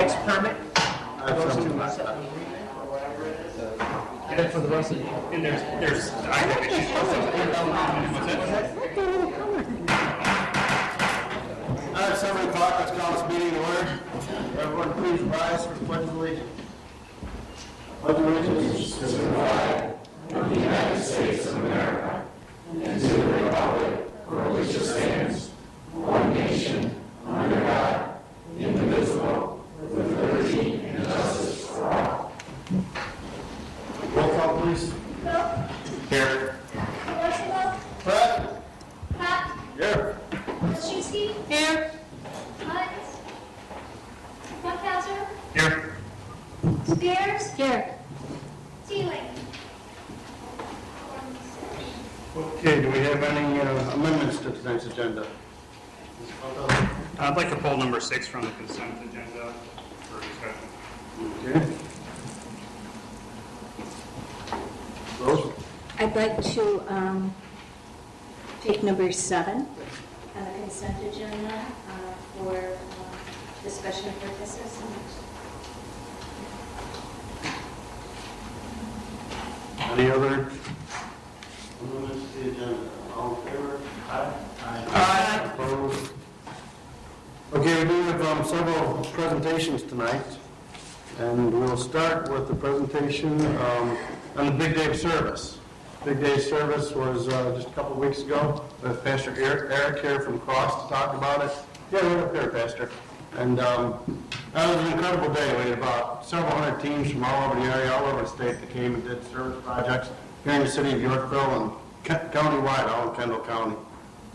fixed permit. Goes to and for the rest of the And there's I have issues All right, 7 o'clock, let's call this meeting to order. Everyone please rise for the Pledge of Allegiance. Pledge of Allegiance to the flag of the United States of America and to the republic for which it stands, one nation, under God, indivisible, with liberty and justice for all. Roll call, please. Bill? Here. Washington? Present. Pat? Here. Wilczynski? Here. Hines? Buckhauser? here. Spears? Here. Teeling? Okay, do we have any amendments to tonight's agenda? I'd like to pull number 6 from the consent agenda for discussion. Okay. Rose? I'd like to take number 7 on the consent agenda for discussion purposes. Any other amendments to the agenda? All in favor? Aye. Aye. Opposed? Okay, we do have several presentations tonight, and we'll start with the presentation on the Big Day service. Big Day service was just a couple of weeks ago with Pastor Eric here from Cross to talk about it. Yeah, right up there, Pastor. And that was an incredible day. We had about several hundred teams from all over the area, all over the state that came and did service projects here in the city of Yorkville and county-wide, all in Kendall County.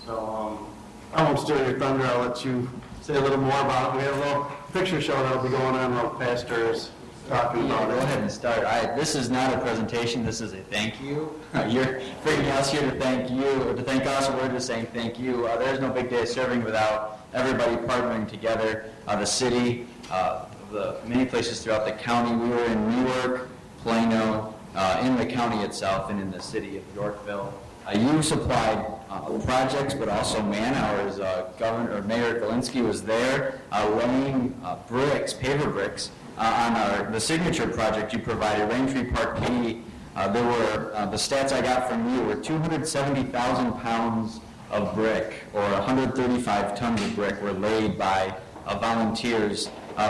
So I won't steal your thunder. I'll let you say a little more about it. We have a little picture show that'll be going on while Pastor is talking about Go it. ahead and start. This is not a presentation. This is a thank you. You're bringing us here to thank you, or to thank us. We're just saying thank you. There's no Big Day of Serving without everybody partnering together. The city, the many places throughout the county. We were in Newark, Plano, in the county itself, and in the city of Yorkville. You supplied projects, but also man hours. Mayor Galinsky was there laying bricks, paver bricks, on the signature project you provided, Raintree Park P. There were, the stats I got from you were 270,000 pounds of brick, or 135 tons of brick were laid by volunteers.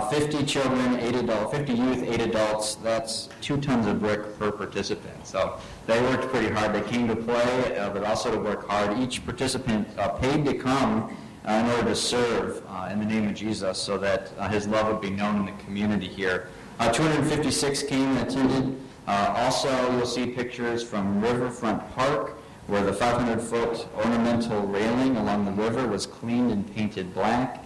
50 children, 8 adults, 50 youth, 8 adults, that's 2 tons of brick per participant. So they worked pretty hard. They came to play, but also to work hard. Each participant paid to come in order to serve in the name of Jesus so that his love would be known in the community here. 256 came and attended. Also, you'll see pictures from Riverfront Park, where the 500-foot ornamental railing along the river was cleaned and painted black.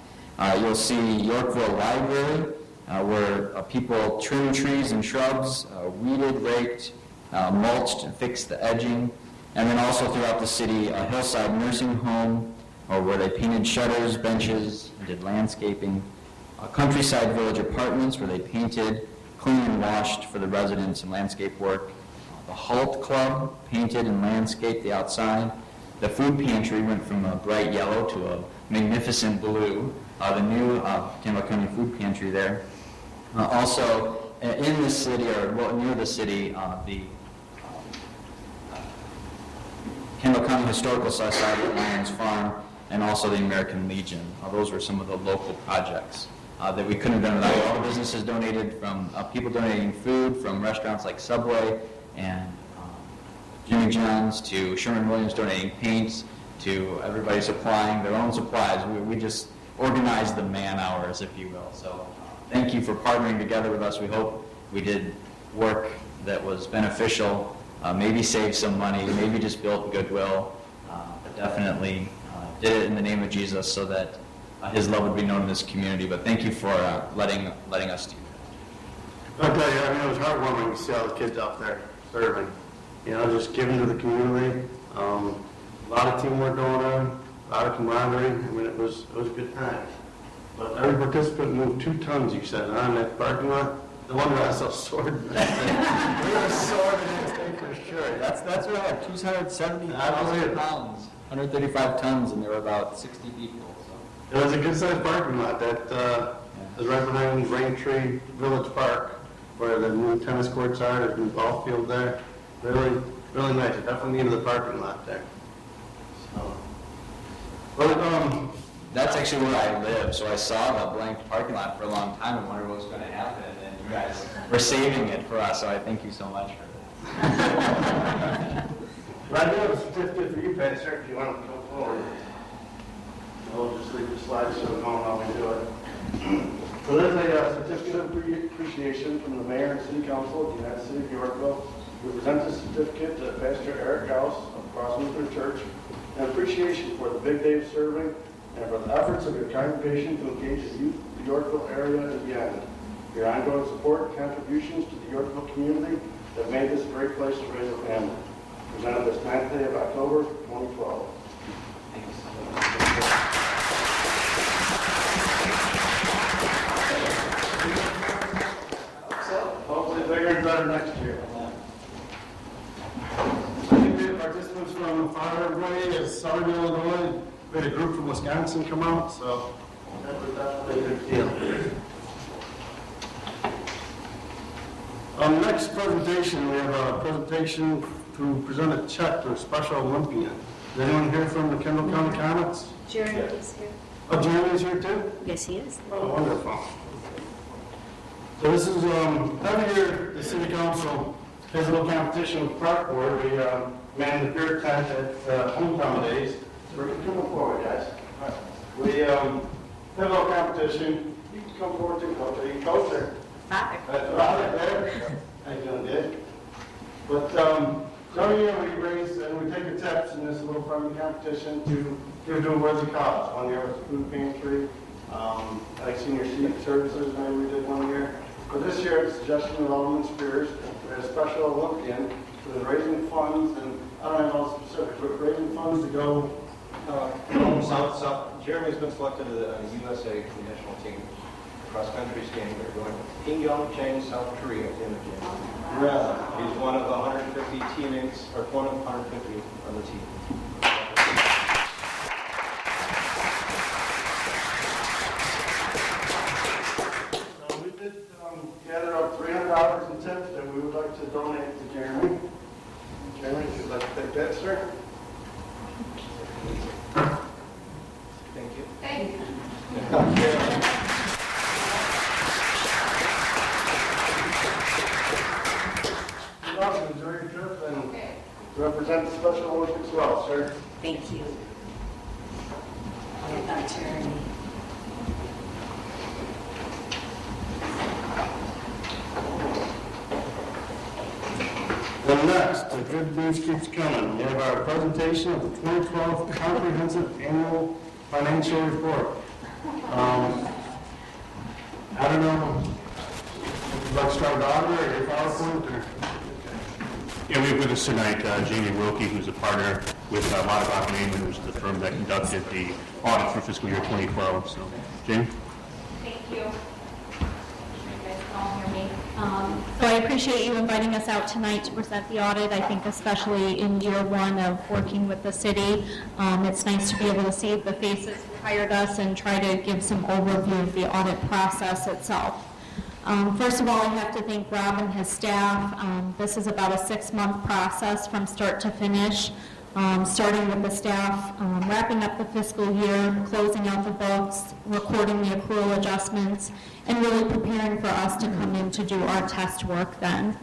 You'll see Yorkville Library, where people trimmed trees and shrubs, weeded, raked, mulched, and fixed the edging. And then also throughout the city, a hillside nursing home, where they painted shutters, benches, and did landscaping. Countryside Village Apartments, where they painted, cleaned and washed for the residents and landscape work. The Halt Club painted and landscaped the outside. The food pantry went from a bright yellow to a magnificent blue. The new Kendall County food pantry there. Also, in the city, or near the city, the Kendall County Historical Society at Lions Farm, and also the American Legion. Those were some of the local projects that we couldn't have done without. All the businesses donated, from people donating food from restaurants like Subway and Jimmy John's, to Sherwin-Williams donating paints, to everybody supplying their own supplies. We just organized the man hours, if you will. So thank you for partnering together with us. We hope we did work that was beneficial, maybe saved some money, maybe just built goodwill, but definitely did it in the name of Jesus so that his love would be known in this community. But thank you for letting us do that. I'll tell you, it was heartwarming to see all the kids out there serving. Just giving to the community. A lot of teamwork going on, a lot of camaraderie. It was a good time. But every participant moved 2 tons, you said, on that parking lot. No wonder I saw sore. We were sore the next day for sure. That's right, 270,000 pounds, 135 tons, and there were about 60 people. So. It was a good-sized parking lot. is right behind Raintree Village Park, where the new tennis courts are. There's a new golf field there. Really, really nice. It's definitely into the parking lot there. So, but, That's actually where I live, so I saw the blank parking lot for a long time and wondered what was going to happen, and you guys were saving it for us, so I thank you so much for that. But I do have a certificate for you, Pastor, if you want to come forward. I'll just leave the slide so we know how we do it. So there's a certificate of appreciation from the mayor and city council of the United City of Yorkville. We present this certificate to Pastor Eric House of Cross Lutheran Church in appreciation for the big day of serving and for the efforts of your congregation to engage the youth of the Yorkville area and beyond. Your ongoing support and contributions to the Yorkville community have made this a great place to raise a family. Presented this 9th day of October, 2012. Hopefully bigger and better next year. I think we had participants from far away as Southern Illinois. We had a group from Wisconsin come out, so that was definitely a good deal. Next presentation, we have a presentation to present a check to a Special Olympian. Is anyone here from the Kendall County Comets? Jeremy is here. Oh, Jeremy's here too? Yes, he is. Oh, wonderful. So this is, every year, the city council has a little competition with Park Board. We man the beer tent at hometown days. So we're going to come forward, guys. We have a little competition. You can come forward too, Coach. Are you coach there? Father. That's right there. How you doing, Dave? But so every year we raise and we take the tips in this little friendly competition to do a worthy cause. One year was the food pantry, like senior seat services, maybe we did one year. But this year, at the suggestion of Alderman Spears, we had a Special Olympian who was raising funds, and I don't know all the specifics, but raising funds to go South. Jeremy's been selected to the USA national team cross-country skiing. They're going to Pyeongchang, South Korea at the end of January. Yeah. He's one of the 150 teammates, or one of 150 on the team. So we did gather up $300 in tips that we would like to donate to Jeremy. Jeremy, if you'd like to take that, sir. Thank you. Thank you. You're welcome. Enjoy your trip and represent the Special Olympics well, sir. Thank you. Well done, Jeremy. And next, the good news keeps coming. We have our presentation of the 2012 Comprehensive Annual Financial Report. I don't know, would you like to start with auditor or your PowerPoint? Or? Yeah, we have with us tonight Jamie Wilkie, who's a partner with Modified Neiman, who's the firm that conducted the audit for fiscal year 2012. So, Jamie? Thank you. You guys can all hear me. So I appreciate you inviting us out tonight to present the audit. I think especially in year one of working with the city, it's nice to be able to see the faces who hired us and try to give some overview of the audit process itself. First of all, I have to thank Rob and his staff. This is about a 6-month process from start to finish, starting with the staff, wrapping up the fiscal year, closing out the books, recording the accrual adjustments, and really preparing for us to come in to do our test work then.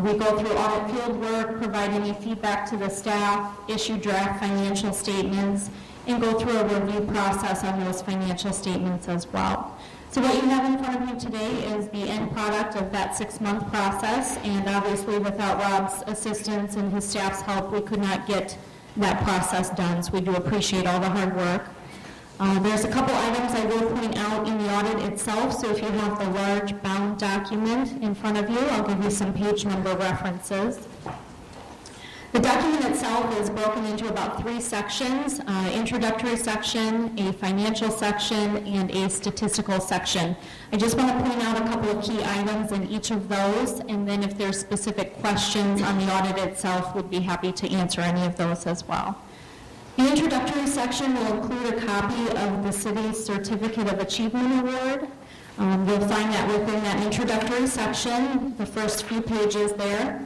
We go through audit field work, provide any feedback to the staff, issue draft financial statements, and go through a review process on those financial statements as well. So what you have in front of you today is the end product of that 6-month process, and obviously without Rob's assistance and his staff's help, we could not get that process done, so we do appreciate all the hard work. There's a couple items I will point out in the audit itself, so if you have the large bound document in front of you, I'll give you some page number references. The document itself is broken into about 3 sections, introductory section, a financial section, and a statistical section. I just want to point out a couple of key items in each of those, and then if there's specific questions on the audit itself, we'd be happy to answer any of those as well. The introductory section will include a copy of the city's Certificate of Achievement Award. You'll find that within that introductory section, the first few pages there.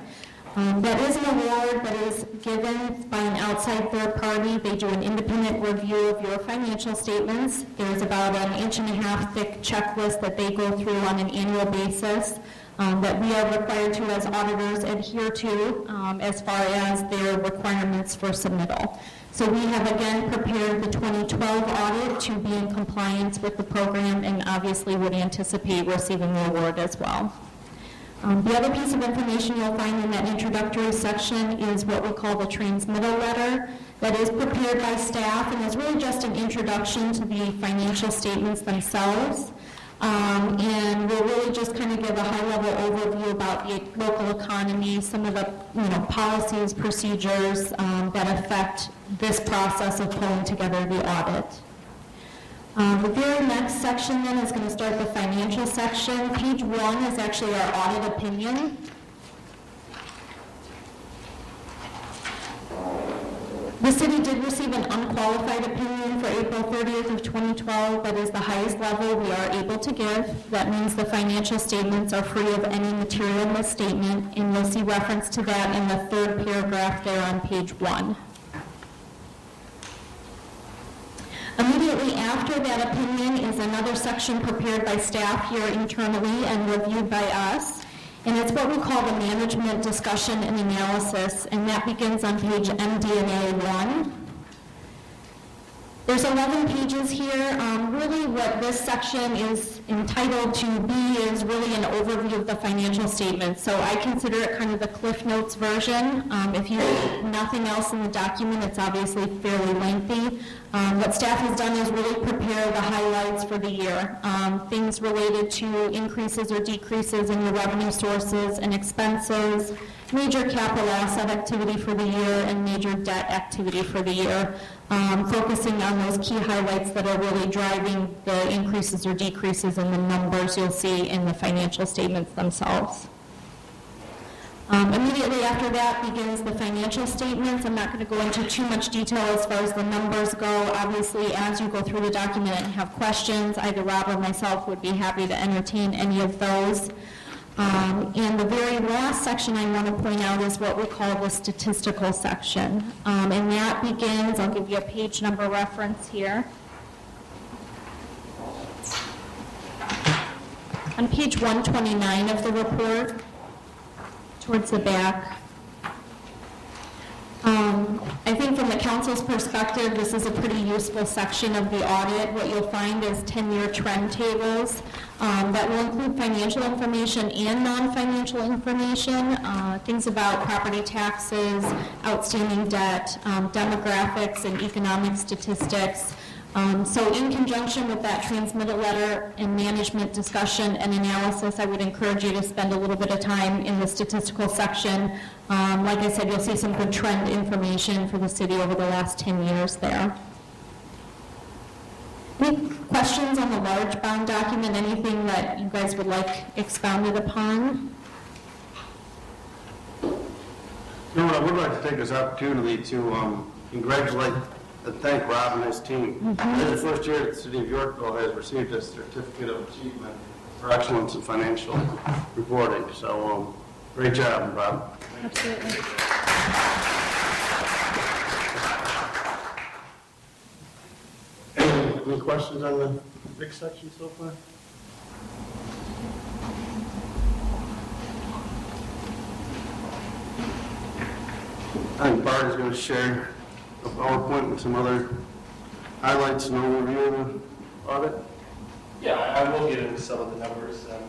That is an award that is given by an outside third party. They do an independent review of your financial statements. There's about an 1.5 inch thick checklist that they go through on an annual basis that we are required to, as auditors, adhere to as far as their requirements for submittal. So we have again prepared the 2012 audit to be in compliance with the program, and obviously would anticipate receiving the award as well. The other piece of information you'll find in that introductory section is what we call the transmittal letter that is prepared by staff and is really just an introduction to the financial statements themselves. And we'll really just kind of give a high-level overview about the local economy, some of the policies, procedures that affect this process of pulling together the audit. The very next section then is going to start the financial section. Page 1 is actually our audit opinion. The city did receive an unqualified opinion for April 30th of 2012. That is the highest level we are able to give. That means the financial statements are free of any material misstatement, and you'll see reference to that in the third paragraph there on page 1. Immediately after that opinion is another section prepared by staff here internally and reviewed by us. And it's what we call the management discussion and analysis, and that begins on page MD&A 1. There's 11 pages here. Really what this section is entitled to be is really an overview of the financial statements. So I consider it kind of the Cliff Notes version. If you read nothing else in the document, it's obviously fairly lengthy. What staff has done is really prepare the highlights for the year. Things related to increases or decreases in your revenue sources and expenses, major capital asset activity for the year, and major debt activity for the year, focusing on those key highlights that are really driving the increases or decreases in the numbers you'll see in the financial statements themselves. Immediately after that begins the financial statements. I'm not going to go into too much detail as far as the numbers go. Obviously, as you go through the document and have questions, either Rob or myself would be happy to entertain any of those. And the very last section I want to point out is what we call the statistical section. And that begins, I'll give you a page number reference here. On page 129 of the report, towards the back. I think from the council's perspective, this is a pretty useful section of the audit. What you'll find is 10-year trend tables that will include financial information and non-financial information, things about property taxes, outstanding debt, demographics, and economic statistics. So in conjunction with that transmittal letter and management discussion and analysis, I would encourage you to spend a little bit of time in the statistical section. Like I said, you'll see some good trend information for the city over the last 10 years there. Any questions on the large bond document? Anything that you guys would like expounded upon? I would like to take this opportunity to congratulate and thank Rob and his team. This is the first year that the city of Yorkville has received a certificate of achievement for excellence in financial reporting. So great job, Rob. Absolutely. Any questions on the big section so far? I think Bart is going to share a PowerPoint with some other highlights and overview of the audit. Yeah, I will get into some of the numbers in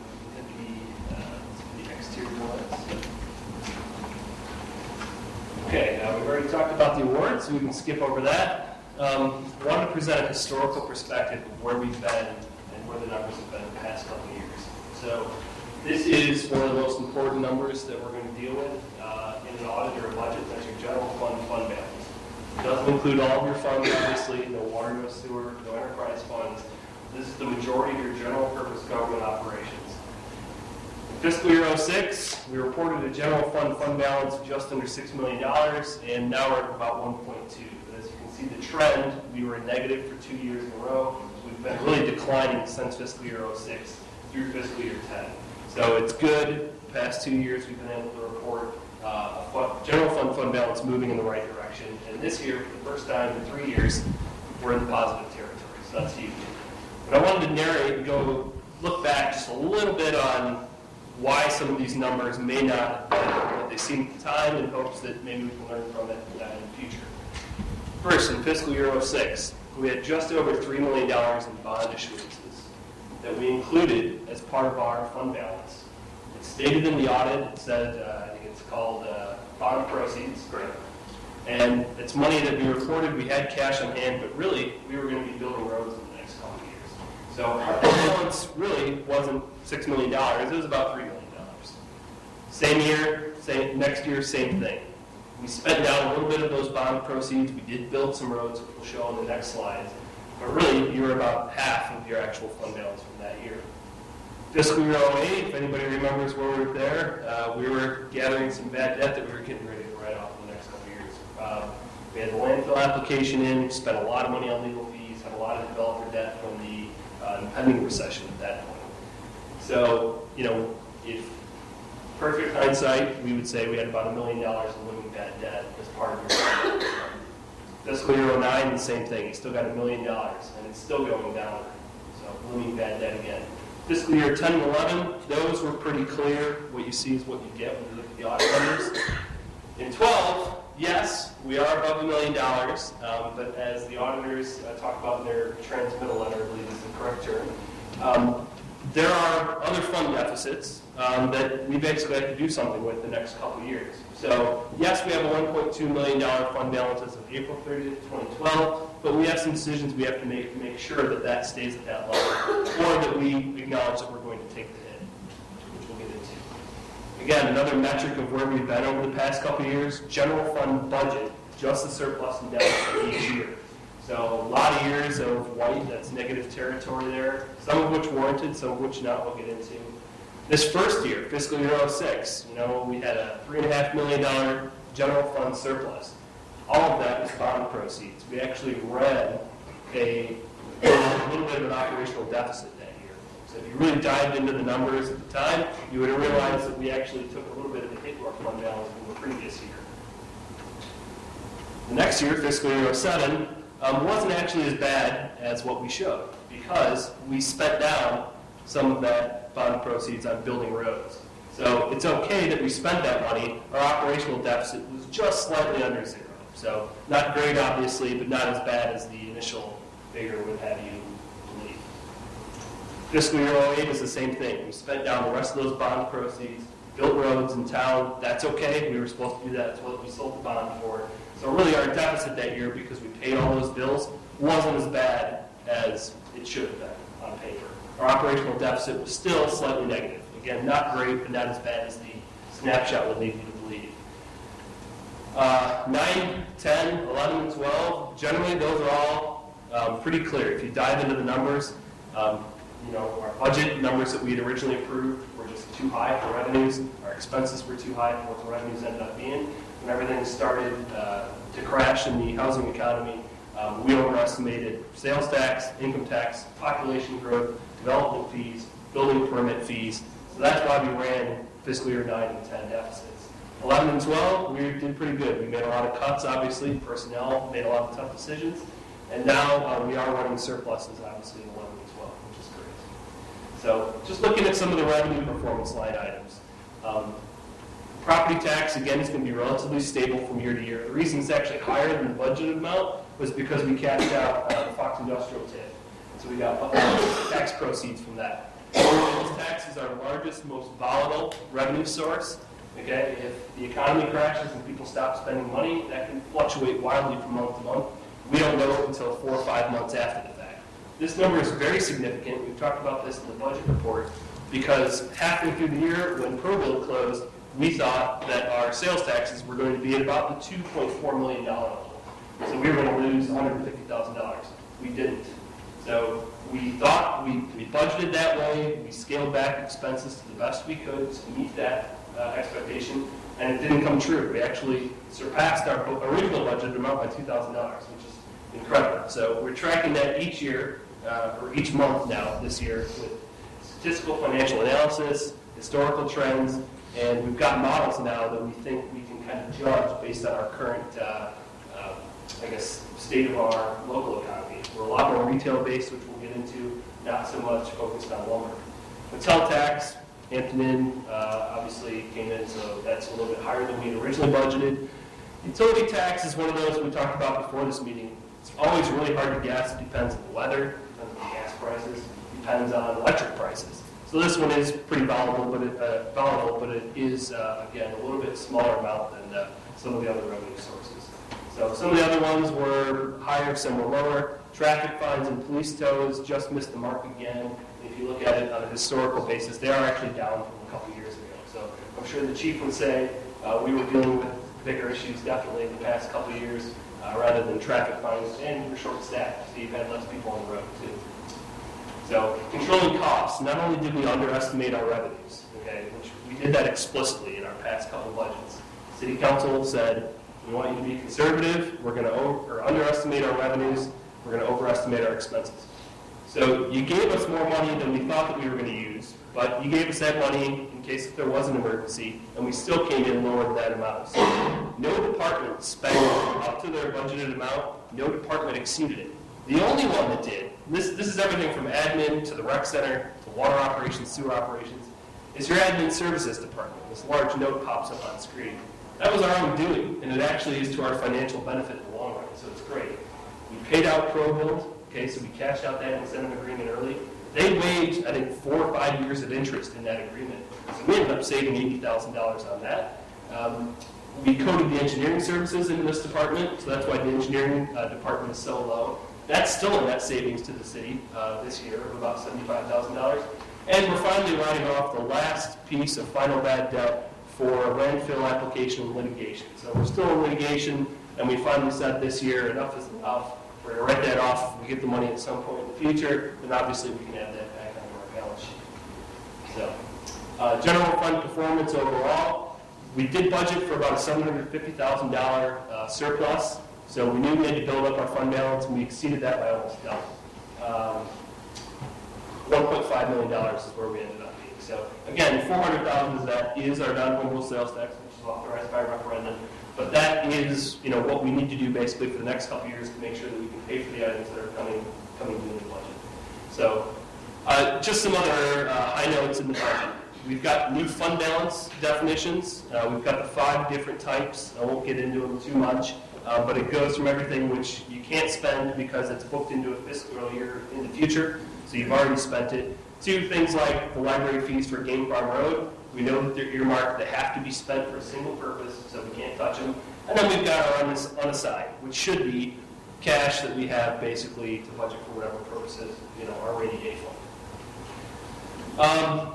the exterior ones. Okay, we've already talked about the awards, so we can skip over that. I wanted to present a historical perspective of where we've been and where the numbers have been in the past couple of years. So this is one of the most important numbers that we're going to deal with in an audit or a budget. That's your general fund balance. It doesn't include all of your funds, obviously, no water, no sewer, no enterprise funds. This is the majority of your general purpose government operations. In fiscal year 06, we reported a general fund balance of just under $6 million, and now we're at about 1.2. But as you can see the trend, we were in negative for 2 years in a row. We've We've been really declining since fiscal year 06 through fiscal year 10. So it's good. The past 2 years, we've been able to report general fund balance moving in the right direction. And this year, for the first time in 3 years, we're in the positive territory. So that's huge. But I wanted to narrate and go look back just a little bit on why some of these numbers may not have been what they seem at the time, in hopes that maybe we can learn from it in the future. First, in fiscal year 06, we had just over $3 million in bond issuances that we included as part of our fund balance. It's stated in the audit. It said, I think it's called bond proceeds. Right. And it's money that we reported we had cash on hand, but really we were going to be building roads in the next couple of years. So our balance really wasn't $6 million. It was about $3 million. Same year, next year, same thing. We spent down a little bit of those bond proceeds. We did build some roads, which we'll show on the next slides. But really, you were about half of your actual fund balance from that year. Fiscal year 08, if anybody remembers where we were there, we were gathering some bad debt that we were getting ready to write off in the next couple of years. We had the landfill application in, spent a lot of money on legal fees, had a lot of developer debt from the impending recession at that point. So, if perfect hindsight, we would say we had about $1 million in looming bad debt as part of your fiscal year 09, the same thing. You still got $1 million, and it's still going down. So looming bad debt again. Fiscal year 10 and 11, those were pretty clear. What you see is what you get when you look at the audit numbers. In 12, yes, we are above $1 million, but as the auditors talk about in their transmittal letter, I believe is the correct term, there are other fund deficits that we basically have to do something with the next couple of years. So yes, we have a $1.2 million fund balance as of April 30th, 2012, but we have some decisions we have to make sure that that stays at that level, or that we acknowledge that we're going to take the hit, which we'll get into. Again, another metric of where we've been over the past couple of years, general fund budget, just the surplus and deficit each year. So a lot of years of white, that's negative territory there, some of which warranted, some of which not, we'll get into. This first year, fiscal year 06, we had a $3.5 million general fund surplus. All of that was bond proceeds. We actually read a little bit of an operational deficit that year. So if you really dived into the numbers at the time, you would have realized that we actually took a little bit of a hit to our fund balance from the previous year. The next year, fiscal year 07, wasn't actually as bad as what we showed, because we spent down some of that bond proceeds on building roads. So it's okay that we spent that money. Our operational deficit was just slightly under zero. So not great, obviously, but not as bad as the initial figure would have you believe. Fiscal year 08 is the same thing. We spent down the rest of those bond proceeds, built roads in town. That's okay. We were supposed to do that. That's what we sold the bond for. So really our deficit that year, because we paid all those bills, wasn't as bad as it should have been on paper. Our operational deficit was still slightly negative. Again, not great, but not as bad as the snapshot would lead you to believe. 9, 10, 11, and 12, generally those are all pretty clear. If you dive into the numbers, our budget numbers that we had originally approved were just too high for revenues. Our expenses were too high for what the revenues ended up being. When everything started to crash in the housing economy, we overestimated sales tax, income tax, population growth, development fees, building permit fees. So that's why we ran fiscal year 9 and 10 deficits. 11 and 12, we did pretty good. We made a lot of cuts, obviously. Personnel made a lot of tough decisions. And now we are running surpluses, obviously, in 11 and 12, which is great. So just looking at some of the revenue performance line items. Property tax, again, is going to be relatively stable from year to year. The reason it's actually higher than the budgeted amount was because we cashed out the Fox Industrial TIF. So we got tax proceeds from that. Those taxes are the largest, most volatile revenue source. Okay, if the economy crashes and people stop spending money, that can fluctuate wildly from month to month. We don't know until 4 or 5 months after the fact. This number is very significant. We've talked about this in the budget report, because halfway through the year, when ProBuild closed, we thought that our sales taxes were going to be at about the $2.4 million level. So we were going to lose $150,000. We didn't. So we thought we budgeted that way. We scaled back expenses to the best we could to meet that expectation, and it didn't come true. We actually surpassed our original budget amount by $2,000, which is incredible. So we're tracking that each year. or each month now this year with statistical financial analysis, historical trends, and we've got models now that we think we can kind of judge based on our current, state of our local economy. We're a lot more retail-based, which we'll get into, not so much focused on lumber. Hotel tax, Hampton obviously came in, so that's a little bit higher than we had originally budgeted. Utility tax is one of those we talked about before this meeting. It's always really hard to guess. It depends on the weather, depends on gas prices, depends on electric prices. So this one is pretty volatile, but it is, again, a little bit smaller amount than some of the other revenue sources. So some of the other ones were higher, some were lower. Traffic fines and police tows just missed the mark again. If you look at it on a historical basis, they are actually down from a couple years ago. So I'm sure the chief would say we were dealing with bigger issues definitely in the past couple of years rather than traffic fines, and we're short-staffed, so you've had less people on the road too. So controlling costs, not only did we underestimate our revenues, okay, which we did that explicitly in our past couple budgets. City council said, we want you to be conservative, we're going to underestimate our revenues, we're going to overestimate our expenses. So you gave us more money than we thought that we were going to use, but you gave us that money in case if there was an emergency, and we still came in lower than that amount. So no department spent up to their budgeted amount, no department exceeded it. The only one that did, this is everything from admin to the rec center to water operations, sewer operations, is your admin services department. This large note pops up on screen. That was our own doing, and it actually is to our financial benefit in the long run, so it's great. We paid out Pro Build, okay, so we cashed out that incentive agreement early. They waived, I think, 4 or 5 years of interest in that agreement. So we ended up saving $80,000 on that. We coded the engineering services into this department, so that's why the engineering department is so low. That's still a net savings to the city this year of about $75,000. And we're finally writing off the last piece of final bad debt for a landfill application litigation. So we're still in litigation, and we finally said this year, enough is enough. We're going to write that off. If we get the money at some point in the future, then obviously we can add that back onto our balance sheet. So, general fund performance overall, we did budget for about a $750,000 surplus. So we knew we had to build up our fund balance, and we exceeded that by almost double. $1.5 million is where we ended up being. So again, $400,000 of that is our non-home rule sales tax, which is authorized by referendum. But that is, what we need to do basically for the next couple of years to make sure that we can pay for the items that are coming due in the budget. So just some other high notes in the budget. We've got new fund balance definitions. We've got the 5 different types. I won't get into them too much, but it goes from everything which you can't spend because it's booked into a fiscal year in the future, so you've already spent it, to things like the library fees for Game Farm Road. We know that they're earmarked, they have to be spent for a single purpose, so we can't touch them. And then we've got our unassigned, which should be cash that we have basically to budget for whatever purposes, our rainy day fund.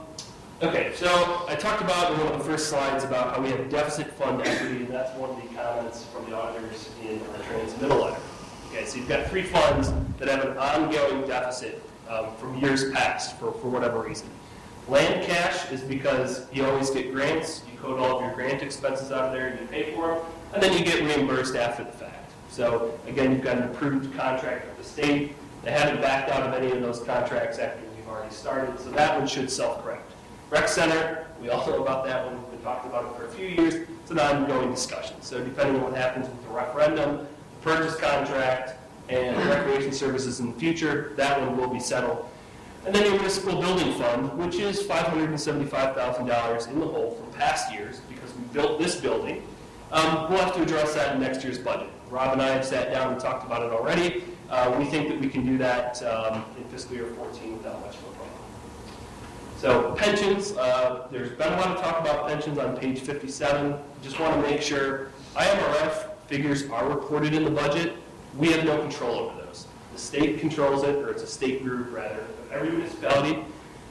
Okay, so I talked about in one of the first slides about how we have deficit fund equity, and that's one of the comments from the auditors in our transmittal letter. Okay, so you've got 3 funds that have an ongoing deficit from years past for whatever reason. Land cash is because you always get grants, you code all of your grant expenses out of there, and you pay for them, and then you get reimbursed after the fact. So again, you've got an approved contract with the state. They haven't backed out of any of those contracts after we've already started, so that one should self-correct. Rec Center, we all know about that one. We've been talking about it for a few years. It's an ongoing discussion. So depending on what happens with the referendum, the purchase contract, and recreation services in the future, that one will be settled. And then your municipal building fund, which is $575,000 in the hole from past years because we built this building. We'll have to address that in next year's budget. Rob and I have sat down and talked about it already. We think that we can do that in fiscal year 14 without much of a problem. So pensions, there's been a lot of talk about pensions on page 57. Just want to make sure IMRF figures are reported in the budget. We have no control over those. The state controls it, or it's a state group rather, of every municipality,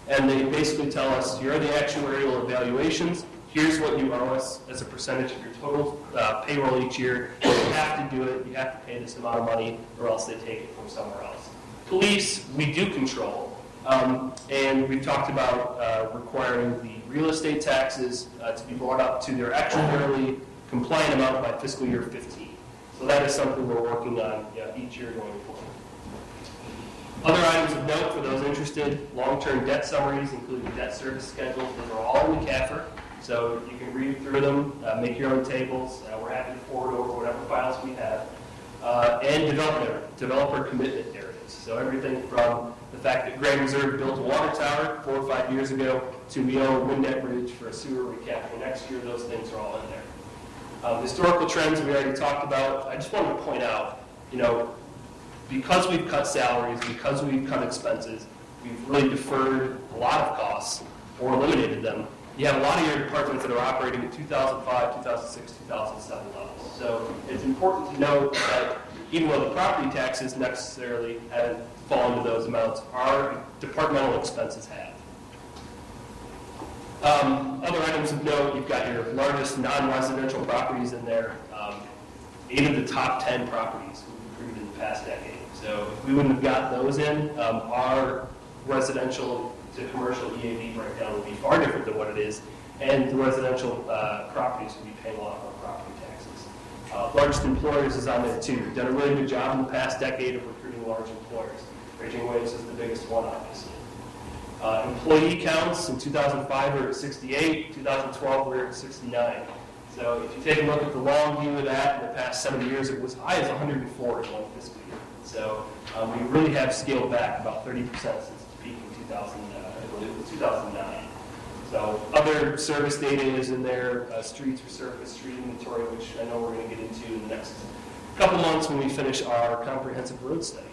and they basically tell us, here are the actuarial evaluations, here's what you owe us as a percentage of your total payroll each year. You have to do it, you have to pay this amount of money, or else they take it from somewhere else. Police, we do control, and we've talked about requiring the real estate taxes to be brought up to their actuarially compliant amount by fiscal year 15. So that is something we're working on each year going forward. Other items of note for those interested, long-term debt summaries, including debt service schedules, those are all in the CAFR. So you can read through them, make your own tables. We're happy to forward over whatever files we have. And developer commitment areas. So everything from the fact that Grand Reserve built a water tower 4 or 5 years ago to we own Windet Bridge for a sewer recap for next year, those things are all in there. Historical trends we already talked about. I just wanted to point out, because we've cut salaries, because we've cut expenses, we've really deferred a lot of costs or eliminated them. You have a lot of your departments that are operating at 2005, 2006, 2007 levels. So it's important to note that even though the property taxes necessarily haven't fallen to those amounts, our departmental expenses have. Other items of note, you've got your largest non-residential properties in there. 8 of the top 10 properties we've improved in the past decade. So if we wouldn't have got those in, our residential to commercial EAD breakdown would be far different than what it is, and the residential properties would be paying a lot more property taxes. Largest employers is on there too. We've done a really good job in the past decade of recruiting large employers. Raging Waves is the biggest one, obviously. Employee counts in 2005 were at 68, 2012 we were at 69. So if you take a look at the long view of that, in the past 7 years it was as high as 104 in one fiscal year. So we really have scaled back about 30% since the peak in 2009. So other service data is in there, streets resurfaced, street inventory, which I know we're going to get into in the next couple months when we finish our comprehensive road study.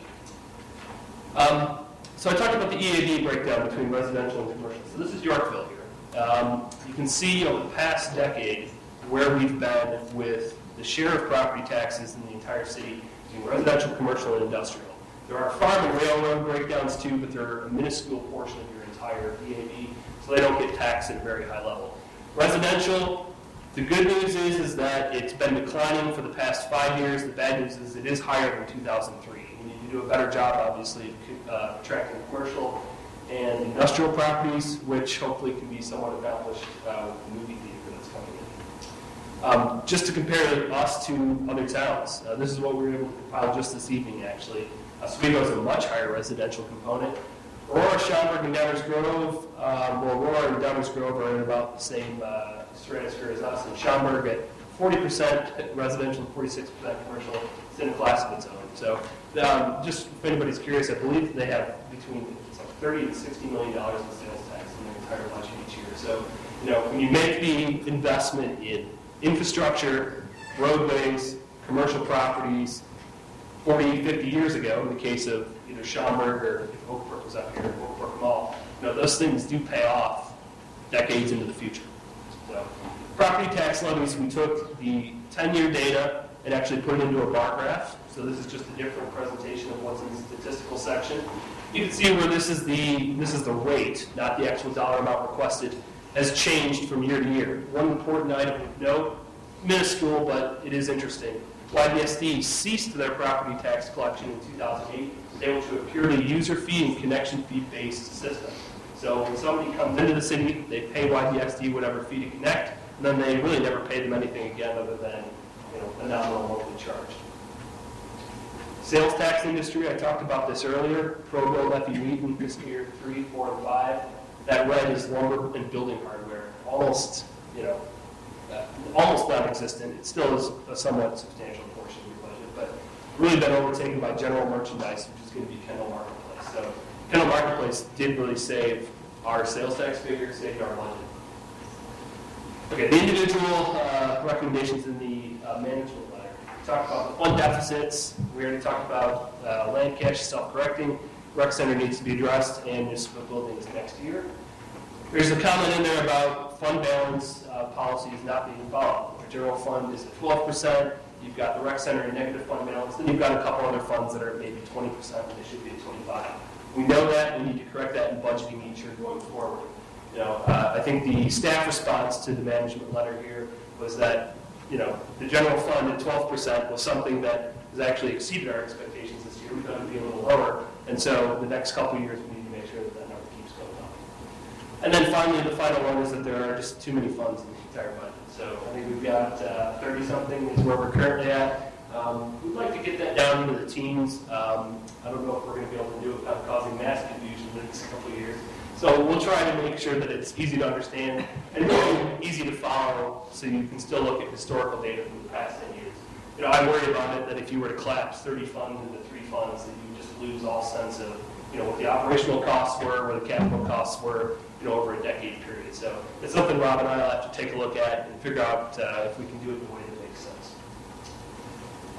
So I talked about the EAD breakdown between residential and commercial. So this is Yorkville here. You can see over the past decade where we've been with the share of property taxes in the entire city between residential, commercial, and industrial. There are farm and railroad breakdowns too, but they're a minuscule portion of your entire EAD, so they don't get taxed at a very high level. Residential, the good news is that it's been declining for the past 5 years. The bad news is it is higher than 2003. We need to do a better job, obviously, of attracting commercial and industrial properties, which hopefully can be somewhat accomplished with the movie theater that's coming in. Just to compare us to other towns, this is what we were able to compile just this evening, actually. Oswego has a much higher residential component. Aurora, Schaumburg, and Downers Grove, Aurora and Downers Grove are in about the same stratosphere as us. And Schaumburg at 40% residential, 46% commercial. It's in a class of its own. So just if anybody's curious, I believe they have between $30 and $60 million in sales tax in their entire budget each year. So when you make the investment in infrastructure, roadways, commercial properties, 40, 50 years ago, in the case of either Schaumburg or if Oak Brook was up here, Oak Brook Mall, those things do pay off decades into the future. So, property tax levies, we took the 10-year data and actually put it into a bar graph. So this is just a different presentation of what's in the statistical section. You can see where this is the rate, not the actual dollar amount requested, has changed from year to year. One important item of note, minuscule, but it is interesting. YDSD ceased their property tax collection in 2008. They went to a purely user fee and connection fee based system. So when somebody comes into the city, they pay YDSD whatever fee to connect, and then they really never pay them anything again other than a nominal monthly charge. Sales tax industry, I talked about this earlier. Pro-bill levy Wheaton, fiscal year 3, 4, and 5. That red is lumber and building hardware. Almost non-existent. It still is a somewhat substantial portion of your budget, but really been overtaken by general merchandise, which is going to be Kendall Marketplace. So Kendall Marketplace did really save our sales tax figure, saved our budget. Okay, the individual recommendations in the management letter. We talked about the fund deficits. We already talked about land cash self-correcting. Rec center needs to be addressed, and municipal buildings next year. There's a comment in there about fund balance policies not being followed. The general fund is at 12%. You've got the rec center in negative fund balance. Then you've got a couple other funds that are at maybe 20%, and they should be at 25%. We know that. We need to correct that in budgeting each year going forward. I think the staff response to the management letter here was that the general fund at 12% was something that has actually exceeded our expectations this year. We thought it would be a little lower, and so the next couple of years we need to make sure that that number keeps going up. And then finally, the final one is that there are just too many funds in the entire budget. So I think we've got 30-something is where we're currently at. We'd like to get that down into the teens. I don't know if we're going to be able to do it without causing mass confusion in the next couple of years. So we'll try to make sure that it's easy to understand and really easy to follow so you can still look at historical data from the past 10 years. You know, I worry about it that if you were to collapse 30 funds into 3 funds, that you just lose all sense of, you know, what the operational costs were, where the capital costs were, you know, over a decade period. So it's something Rob and I will have to take a look at and figure out if we can do it in a way that makes sense.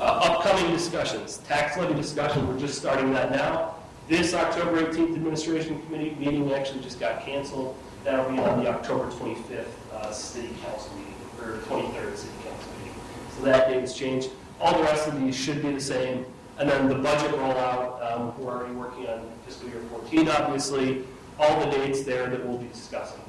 Upcoming discussions, tax levy discussion, we're just starting that now. This October 18th Administration Committee meeting actually just got canceled. That'll be on the October 25th City Council meeting, or 23rd City Council meeting. So that date has changed. All the rest of these should be the same. And then the budget rollout, we're already working on fiscal year 14, obviously. All the dates there that we'll be discussing.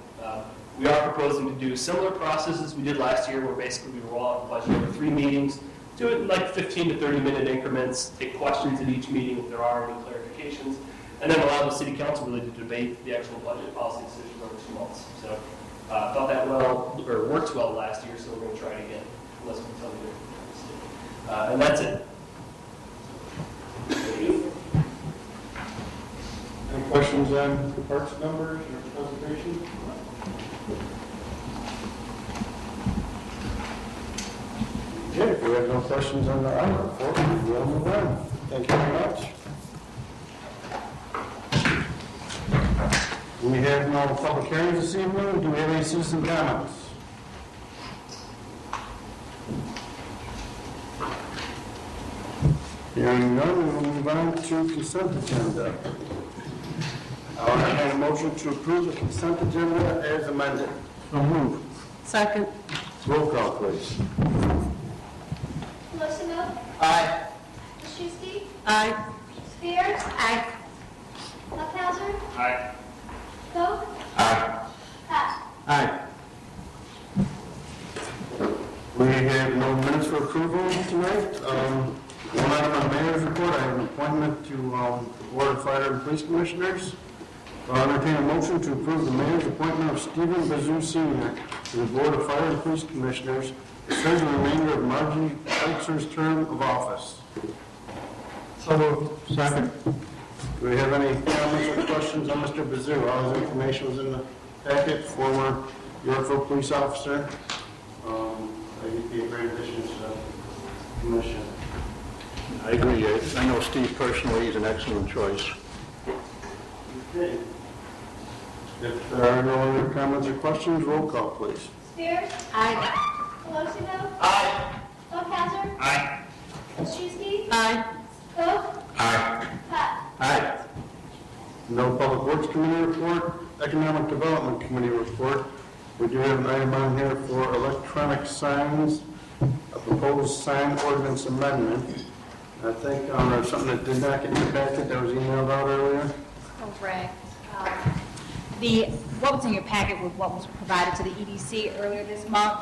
We are proposing to do similar processes we did last year, where basically we roll out the budget over 3 meetings, do it in like 15 to 30 minute increments, take questions at each meeting if there are any clarifications, and then allow the City Council really to debate the actual budget policy decisions over 2 months. So thought that worked well last year, so we're going to try it again, unless we tell you different. And that's it. Thank you. Any questions on the parks numbers or presentation? Okay, if we have no questions on the item report, we'll move on. Thank you very much. We have no public hearings this evening. Do we have any citizen comments? Hearing none, we will move on to consent agenda. I'll entertain a motion to approve the consent agenda as amended. So moved. Second. Roll call, please. Colosimo. Aye. Krzyzewski. Aye. Spears. Aye. Buckhauser. Aye. Vogt. Aye. Pat. Aye. We have no minutes for approval tonight. One item on the mayor's report, I have an appointment to the Board of Fire and Police Commissioners. I'll entertain a motion to approve the mayor's appointment of Stephen Bazoo Sr. to the Board of Fire and Police Commissioners to serve the remainder of Margie Scheitzer's term of office. So moved. Second. Do we have any comments or questions on Mr. Bazoo? All his information was in the packet. Former Yorkville police officer. I think he'd be a great addition to the commission. I agree. I know Steve personally. He's an excellent choice. Okay. If there are no other comments or questions, roll call, please. Spears. Aye. Colosimo. Aye. Buckhauser. Aye. Krzyzewski. Aye. Vogt. Aye. Pat. Aye. No Public Works Committee report, Economic Development Committee report. We do have an item on here for electronic signs, a proposed sign ordinance amendment. I think there's something that did not get in the packet that was emailed out earlier. Correct. What was in your packet was what was provided to the EDC earlier this month.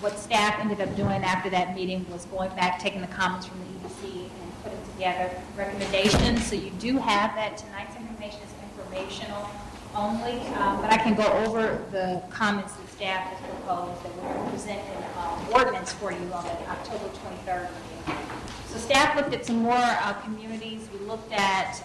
What staff ended up doing after that meeting was going back, taking the comments from the EDC and putting together recommendations. So you do have that. Tonight's information is informational only, but I can go over the comments that staff has proposed that we're going to present in ordinance for you on the October 23rd meeting. So staff looked at some more communities. We looked at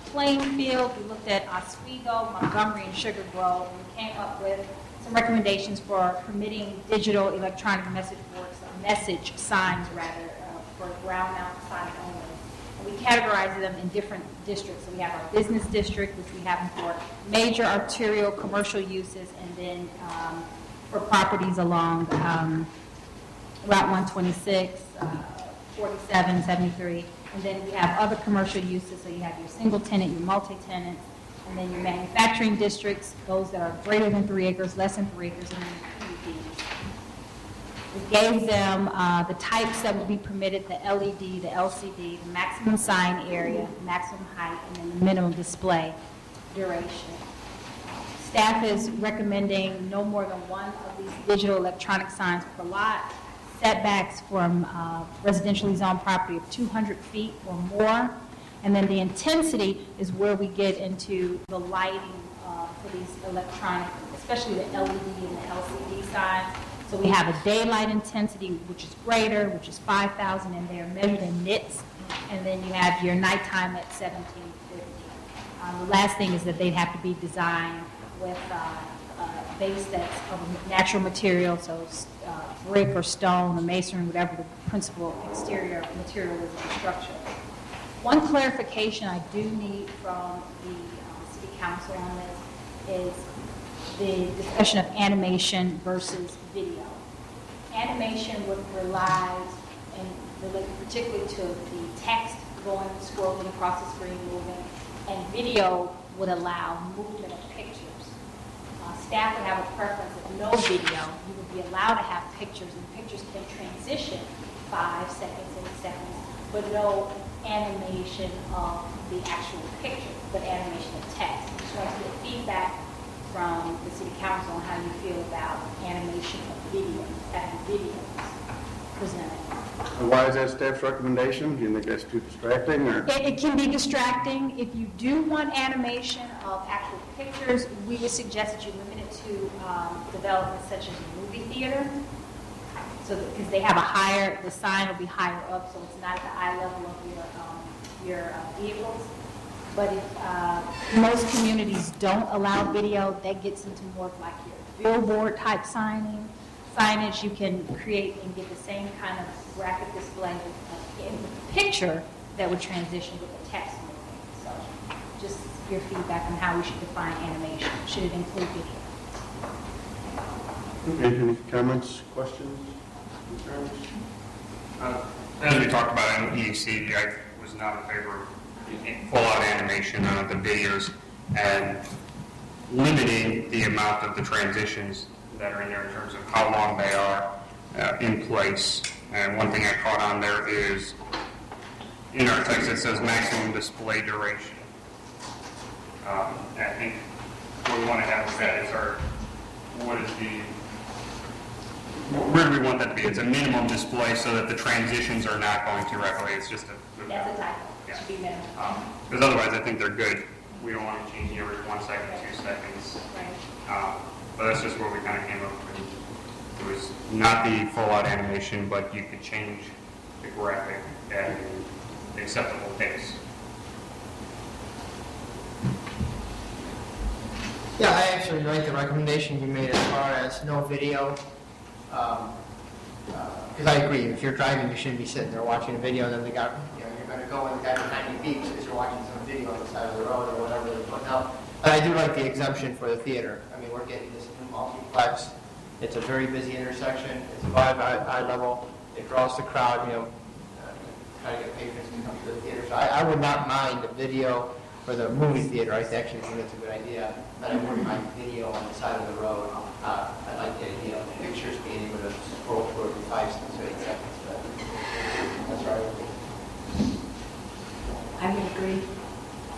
Plainfield, we looked at Oswego, Montgomery, and Sugar Grove. And we came up with some recommendations for permitting digital electronic message boards, message signs rather, for ground mount signs only. And we categorize them in different districts. So we have our business district, which we have for major arterial commercial uses, and then for properties along Route 126, 47, 73, and then we have other commercial uses, so you have your single tenant, your multi-tenant, and then your manufacturing districts, those that are greater than 3 acres, less than 3 acres, and then PUDs. We gave them the types that would be permitted, the LED, the LCD, the maximum sign area, maximum height, and then the minimum display duration. Staff is recommending no more than one of these digital electronic signs per lot. Setbacks from residentially zoned property of 200 feet or more. And then the intensity is where we get into the lighting for these electronic, especially the LED and the LCD signs. So we have a daylight intensity, which is greater, which is 5,000, and they're measured in nits. And then you have your nighttime at 1750. The last thing is that they'd have to be designed with a base that's of a natural material, so brick or stone or masonry, whatever the principal exterior material is of the structure. One clarification I do need from the City Council on this is the discussion of animation versus video. Animation would rely, and relate particularly to the text going, scrolling across the screen, moving, and video would allow movement of pictures. Staff would have a preference of no video. You would be allowed to have pictures, and pictures can transition 5 seconds, 8 seconds, but no animation of the actual picture, but animation of text. Just want to get feedback from the City Council on how you feel about animation of videos, having videos presented. And why is that staff's recommendation? Do you think that's too distracting, or? It can be distracting. If you do want animation of actual pictures, we would suggest that you limit it to developments such as a movie theater. So, because they have a higher, the sign will be higher up, so it's not at the eye level of your vehicles. But if most communities don't allow video, that gets into more of like your billboard type signage. You can create and get the same kind of graphic display in the picture that would transition with the text moving. So just your feedback on how we should define animation. Should it include video? Okay, any comments, questions, concerns? As we talked about in EEC, I was not in favor of full-out animation on the videos and limiting the amount of the transitions that are in there in terms of how long they are in place. And one thing I caught on there is, in our text it says maximum display duration. I think what we want to have with that is where do we want that to be? It's a minimum display so that the transitions are not going too rapidly. It's just That's a type. It should be minimum. Because otherwise I think they're good. We don't want to change every 1 second, 2 seconds. Right. But that's just where we kind of came up with. It was not the full-out animation, but you could change the graphic at an acceptable pace. Yeah, I actually like the recommendation you made as far as no video. Because I agree, if you're driving, you shouldn't be sitting there watching a video, and then you're going to go and the guy behind you beeps because you're watching some video on the side of the road or whatever they're putting up. But I do like the exemption for the theater. I mean, we're getting this new multiplex. It's a very busy intersection. It's above eye level. It draws the crowd, try to get patrons to come to the theater. So I would not mind the video for the movie theater. I actually think that's a good idea. But I wouldn't mind video on the side of the road. I like the idea of pictures being able to scroll through every 5 to 8 seconds. But that's right. I would agree.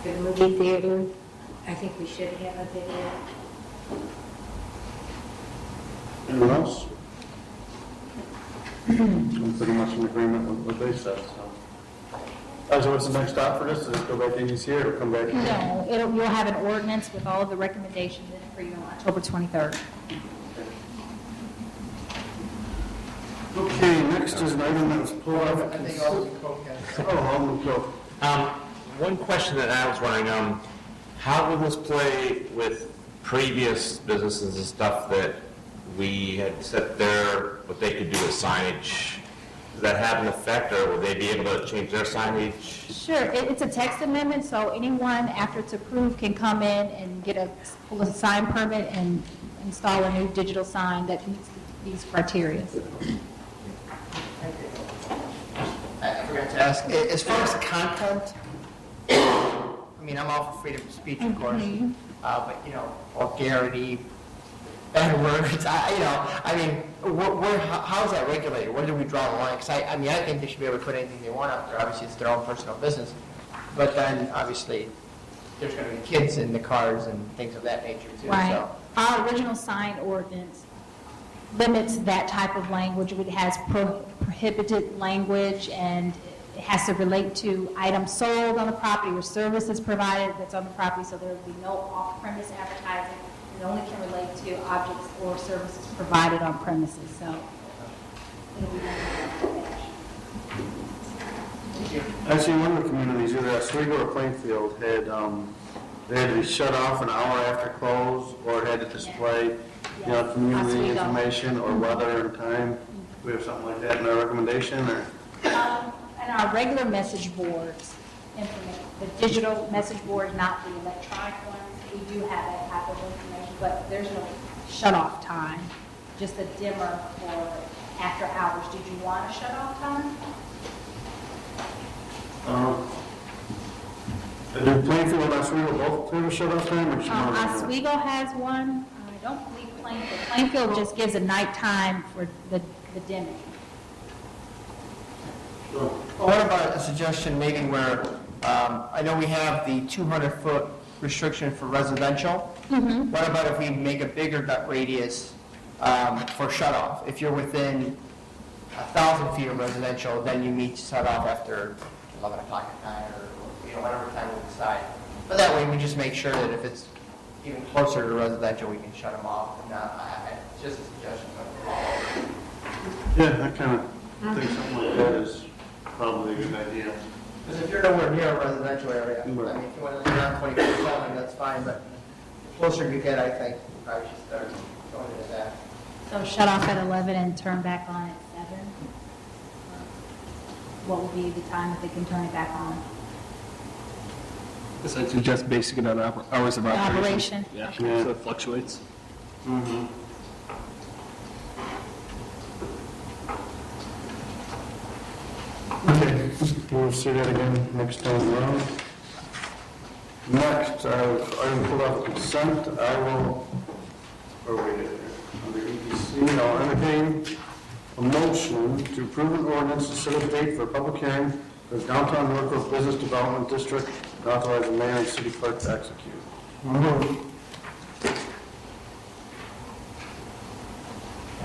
For the movie theater, I think we should have a video. Anyone else? I'm pretty much in agreement with what they said. So what's the next stop for this? Does it go back to EDC or come back? No, you'll have an ordinance with all of the recommendations in it for you on October 23rd. Okay, next is an item that was pulled off. I think Alderman Coe has. Alderman Coe. One question that I was wondering, how will this play with previous businesses and stuff that we had set there, what they could do with signage? Does that have an effect, or will they be able to change their signage? Sure, it's a text amendment, so anyone, after it's approved, can come in and pull a sign permit and install a new digital sign that meets these criteria. I forgot to ask, as far as content, I mean, I'm all for freedom of speech, of course, but, vulgarity, bad words, how is that regulated? Where do we draw the line? Because I think they should be able to put anything they want up there. Obviously, it's their own personal business. But then, obviously, there's going to be kids in the cars and things of that nature, too. Right. So. Our original sign ordinance limits that type of language. It has prohibited language, and it has to relate to items sold on the property or services provided that's on the property, so there will be no off-premise advertising. And It only can relate to objects or services provided on premises, so it'll be done in that fashion. Actually, one of the communities, either Oswego or Plainfield, had, they had to be shut off an hour after close, or had to display, community Oswego. information or weather and time. We have something like that in our recommendation, or? And our regular message boards, the digital message board, not the electronic ones, we do have that type of information, but there's no shut-off time, just a dimmer for after hours. Did you want a shut-off time? Do Plainfield and Oswego both have a shut-off time, or should one of them have? Oswego has one. I don't believe Plainfield. Plainfield just gives a nighttime for the dimming. Well, what about a suggestion maybe where, I know we have the 200-foot restriction for residential. What about if we make a bigger radius for shut-off? If you're within 1,000 feet of residential, then you need to shut off after 11 o'clock at night or whatever time we decide. But that way we just make sure that if it's even closer to residential, we can shut them off. And it's just a suggestion. Yeah, I kind of think something like that is probably a good idea. Because if you're nowhere near a residential area, I mean, if you want to live on 24/7, that's fine, but the closer you get, I think, you probably should start going into that. So shut off at 11 and turn back on at 7? What would be the time that they can turn it back on? So it's just basically on hours of Operation. Yeah, Yeah. so it fluctuates. Mm-hmm. Okay, we'll see that again next time around. Next, item pulled off consent, I will, under EDC, I'll entertain a motion to approve an ordinance to set a date for a public hearing for the downtown Yorkville Business Development District and authorize the mayor and city clerk to execute.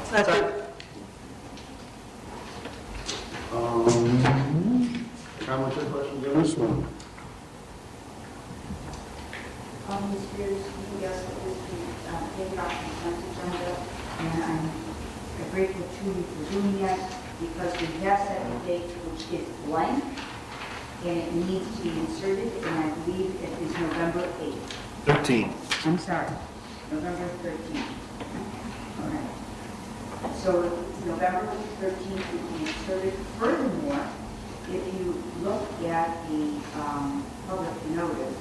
Second. Comments or questions on this one? Ms. Spears, yes, it is taken off the consent agenda, and I'm grateful to you for doing that, because we have set a date which is blank, and it needs to be inserted, and I believe it is November 8th. 13. I'm sorry, November 13th. All right. So November 13th will be inserted. Furthermore, if you look at the public notice,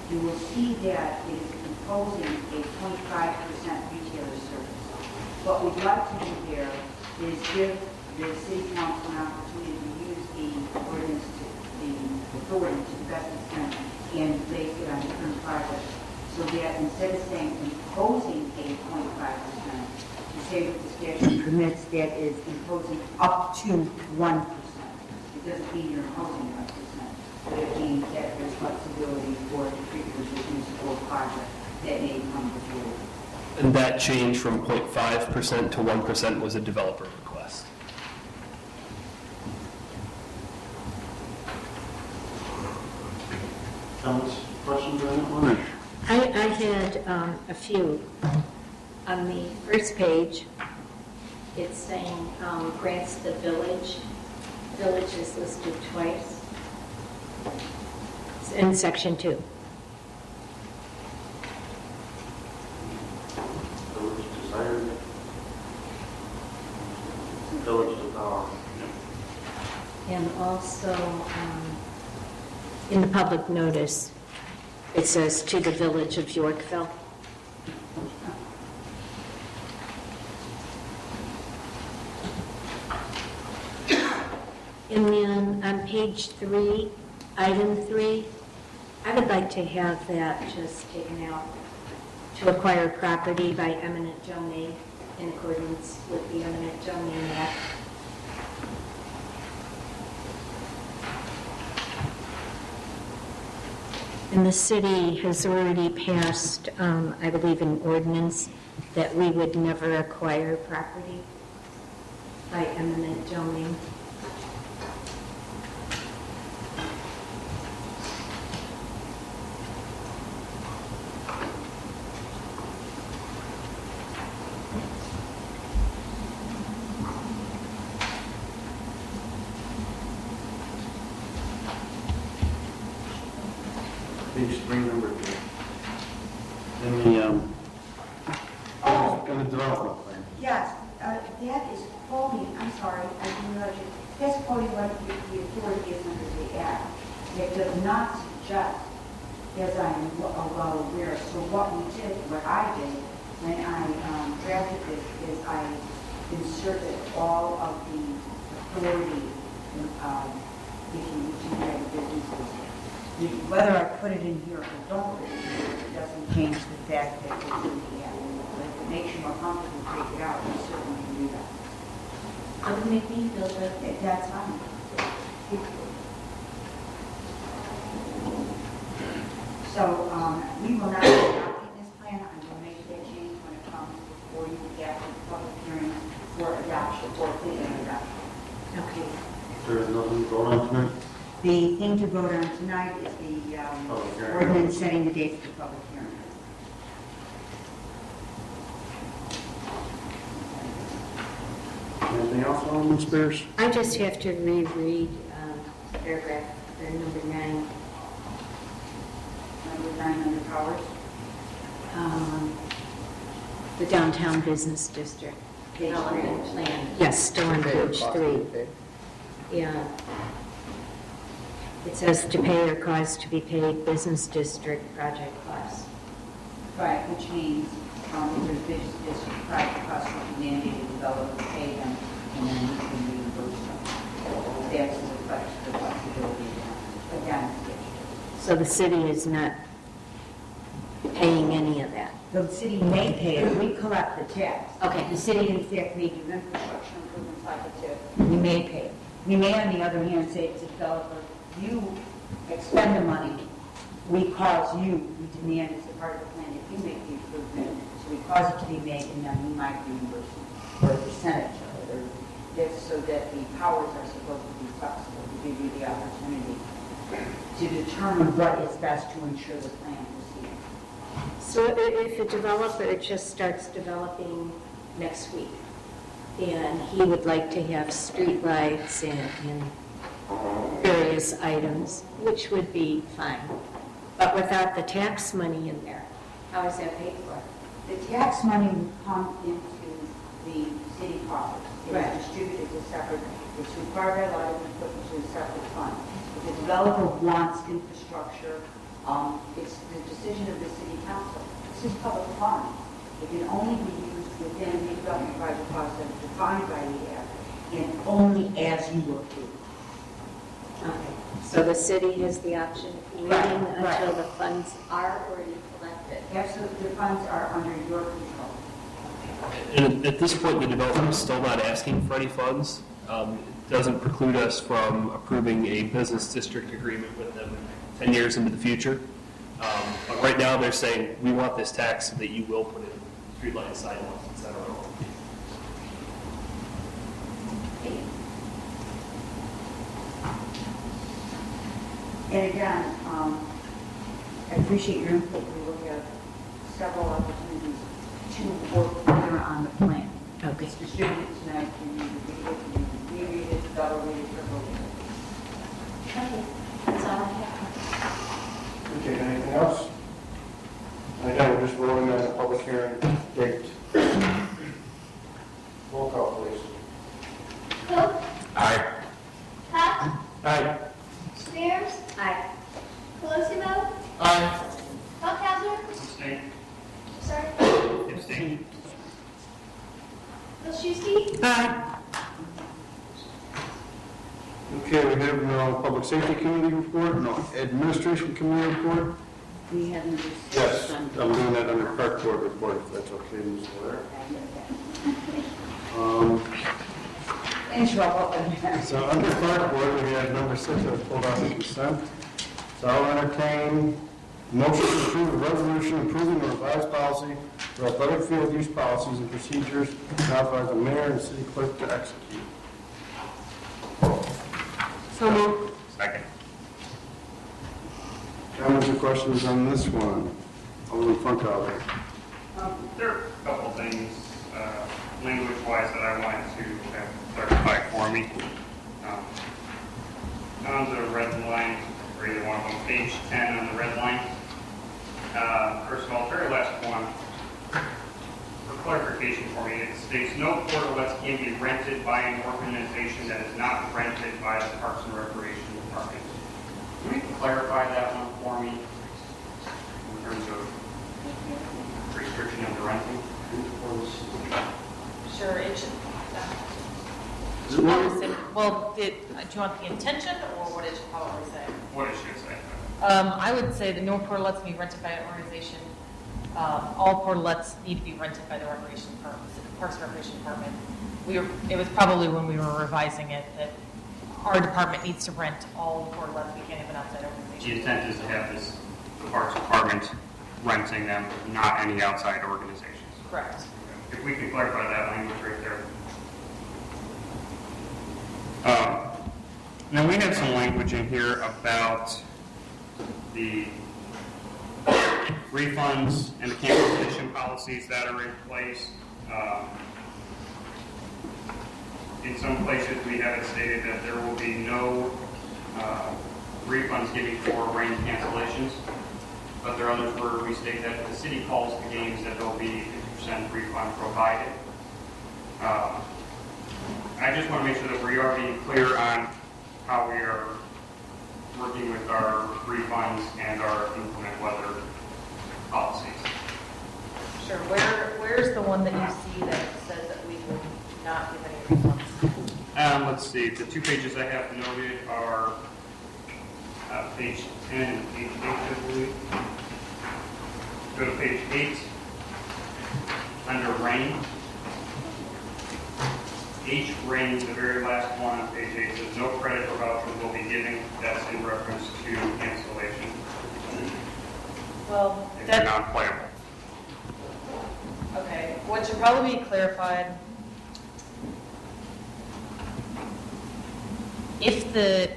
you will see that it is imposing a 25% retailer service. What we'd like to do there is give the city council an opportunity to use the ordinance, the authority to the best extent, and base it on different projects, so that instead of saying imposing a 25%, you say that the statute permits that is imposing up to 1%. It doesn't mean you're imposing 1%. But it means that there's flexibility for particular business or project that may come before. And that change from 0.5% to 1% was a developer request. Comments, questions on that one? I had a few. On the first page, it's saying grants the village. Village is listed twice. It's in section 2. Village desired. Village to power. And also, in the public notice, it says to the village of Yorkville. And then on page 3, item 3, I would like to have that just taken out. To acquire property by eminent domain in accordance with the Eminent Domain Act. And the city has already passed, I believe, an ordinance that we would never acquire property by eminent domain. page 3, number 2. In the development plan. Yes, that is quoting, I'm sorry, I didn't know you. That's quoting what the authority is under the act. It does not suggest, as I'm well aware, so what I did when I drafted this is I inserted all of the authority if you have businesses. Whether I put it in here or don't, it doesn't change the fact that it's in the act. But if it makes you more comfortable to take it out, you certainly can do that. Doesn't make me feel good. That's fine. So we will not be adopting this plan. I'm going to make that change when it comes before you get the public hearing for adoption, for opinion adoption. Okay. There is nothing to vote on tonight? The thing to vote on tonight is the ordinance setting the date for the public hearing. Anything else, Alderman Spears? I just have to reread paragraph number 9. Number 9 under powers. The downtown business district. Development plan. Yes, still on page 3. Yeah. It says to pay or cause to be paid business district project costs. Right, which means if there's business district project costs will be mandated, developers pay them, and then you can reimburse them. That's the flexibility again. So the city is not paying any of that? The city may pay it. We collect the tax. Okay. The city, in fact, may do infrastructure improvements like it too. We may pay it. We may, on the other hand, say to the developer, you expend the money, we cause you, we demand as a part of the plan that you make the improvement, so we cause it to be made, and then we might reimburse you for a percentage of it. Or that's so that the powers are supposed to be flexible, to give you the opportunity to determine what is best to ensure the plan proceeds. So if a developer just starts developing next week, and he would like to have street lights and various items, which would be fine, but without the tax money in there, how is that paid for? The tax money will come into the city coffers. It is distributed as separate, it's required by law to be put into a separate fund. If the developer wants infrastructure, it's the decision of the city council. This is public fund. It can only be used within the development project process defined by the act, and only as you approve. Okay. So the city has the option of waiting until the funds are already collected? Absolutely, the funds are under your control. And at this point, the developer is still not asking for any funds. It doesn't preclude us from approving a business district agreement with them 10 years into the future. But right now, they're saying, we want this tax so that you will put in streetlights, sidewalks, et cetera. And again, I appreciate your input. We will have several opportunities to work further on the plan. Okay. It's distributed tonight, and you read it, double read it, triple read it. Okay, that's all I have. Okay, anything else? And again, we're just voting on the public hearing date. Roll call, please. Cook, Aye. Pop, Aye. Spears, Aye. Colosimo, Aye. Buckhauser, Abstain. sorry, Abstain. Wilczewski, Okay, we have no public safety committee report, no administration committee report. We have number 6. Yes, I'm doing that under park board report, if that's okay, Ms. Blair. In trouble. So under park board, we have number 6 that was pulled out of consent. So I'll entertain motion to approve a resolution approving the revised policy for athletic field use policies and procedures, and authorize the mayor and city clerk to execute. So moved. Second. Comments or questions on this one? Alderman Funkhauser. There are a couple things, language-wise, that I wanted to have clarified for me. On the red line, or either one of them, page 10 on the red line, first of all, very last one, for clarification for me, it states no portalets can be rented by an organization that is not rented by the Parks and Recreation Department. Can we clarify that one for me in terms of restriction of the renting? Sure, it should. Well, do you want the intention or what it should probably say? What it should say. I would say that no portalets can be rented by an organization. All portalets need to be rented by the Recreation Department, Parks and Recreation Department. It was probably when we were revising it that our department needs to rent all the portalets. We can't have an outside organization. The intent is to have this Parks Department renting them, not any outside organizations. Correct. If we can clarify that language right there. Now we have some language in here about the refunds and the cancellation policies that are in place. In some places we have it stated that there will be no refunds given for rain cancellations, but there are others where we state that if the city calls the games that there will be 50% refund provided. I just want to make sure that we are being clear on how we are working with our refunds and our inclement weather policies. Sure. Where's the one that you see that says that we will not give any refunds? Let's see. The 2 pages I have noted are page 10 and page 8, I believe. Go to page 8 under rain. H rain, the very last one on page 8, says no credit or vouchers will be given. That's in reference to cancellation. Well, if they're non-playable. Okay. What should probably be clarified, if the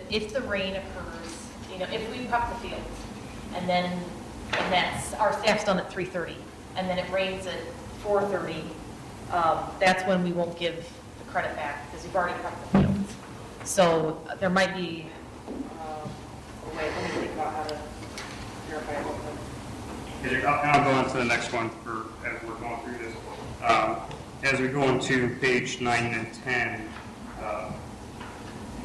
rain occurs, if we prep the fields and that's our staff's done at 3:30 and then it rains at 4:30, that's when we won't give the credit back because we've already prepped the fields. So there might be wait, let me think about how to verify it real quick. I'll go on to the next one as we're going through this. As we go into page 9 and 10,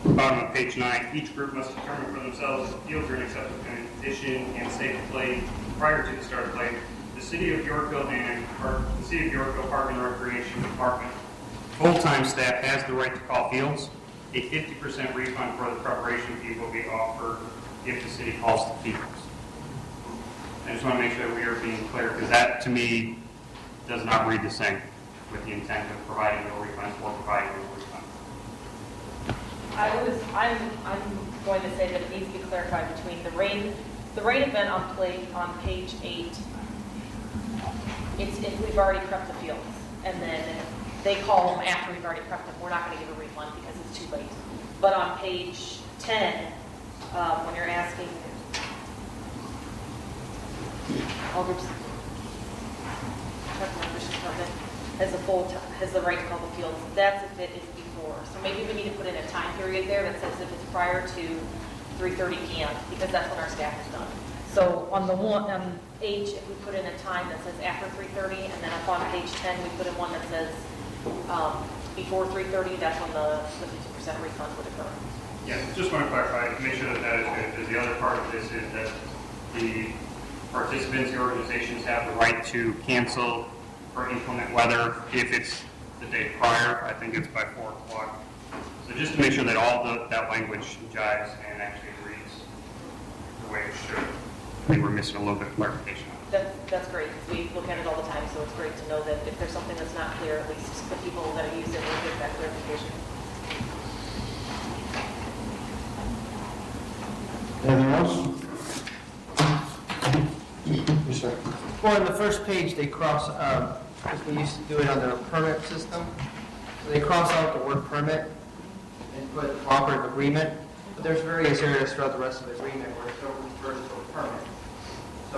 bottom of page 9, each group must determine for themselves if the fields are in acceptable condition and safe to play prior to the start of play. The City of Yorkville and the City of Yorkville Park and Recreation Department full-time staff has the right to call fields. A 50% refund for the preparation fee will be offered if the city calls the fields. I just want to make sure that we are being clear, because that, to me, does not read the same with the intent of providing no refunds or providing no refunds. I'm going to say that it needs to be clarified between the rain event on page 8. It's if we've already prepped the fields, and then they call them after we've already prepped them. We're not going to give a refund because it's too late. But on page 10, when you're asking all groups, has the right to call the fields. That's if it is before. So maybe we need to put in a time period there that says if it's prior to 3:30 p.m. because that's when our staff is done. So on the one on H, if we put in a time that says after 3:30, and then up on page 10 we put in one that says before 3:30, that's when the 50% refund would occur. Yeah, just want to clarify, make sure that that is good, because the other part of this is that the participants, the organizations have the right to cancel for inclement weather if it's the day prior. I think it's by 4 o'clock. So just to make sure that all that language jives and actually reads the way it should. I think we're missing a little bit of clarification. That's great. We look at it all the time, so it's great to know that if there's something that's not clear, at least the people that use it will get that clarification. Anything else? Yes, sir. Well, on the first page, they cross, because we used to do it under a permit system. So they cross out the word permit and put cooperative agreement. But there's various areas throughout the rest of the agreement where it still refers to a permit. So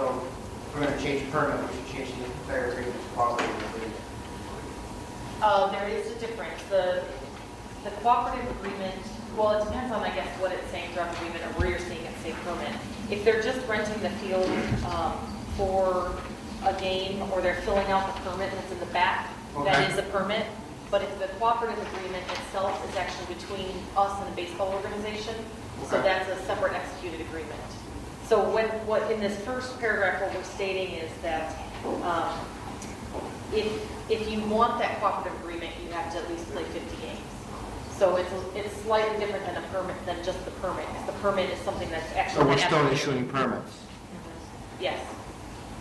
if we're going to change permit, we should change the entire agreement to cooperative agreement. There is a difference. The cooperative agreement, well, it depends on, I guess, what it's saying throughout the agreement or where you're seeing it say permit. If they're just renting the field for a game, or they're filling out the permit that's in the back, that Okay. is a permit. But if the cooperative agreement itself is actually between us and the baseball organization, so Okay. that's a separate executed agreement. So what in this first paragraph, what we're stating is that if you want that cooperative agreement, you have to at least play 50 games. So it's slightly different than a permit, than just the permit, because the permit is something that's actually. So we're still issuing permits? Yes.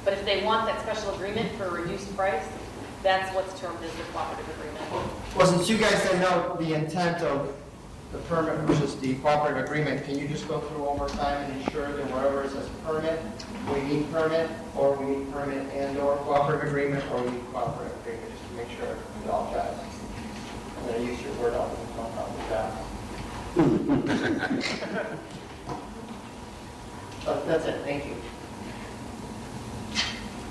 But if they want that special agreement for a reduced price, that's what's termed as the cooperative agreement. Well, since you guys don't know the intent of the permit versus the cooperative agreement, can you just go through one more time and ensure that wherever it says permit, we mean permit, or we mean permit and/or cooperative agreement, or we mean cooperative agreement, just to make sure it all jives. I'm going to use your word off the top. That's it, thank you.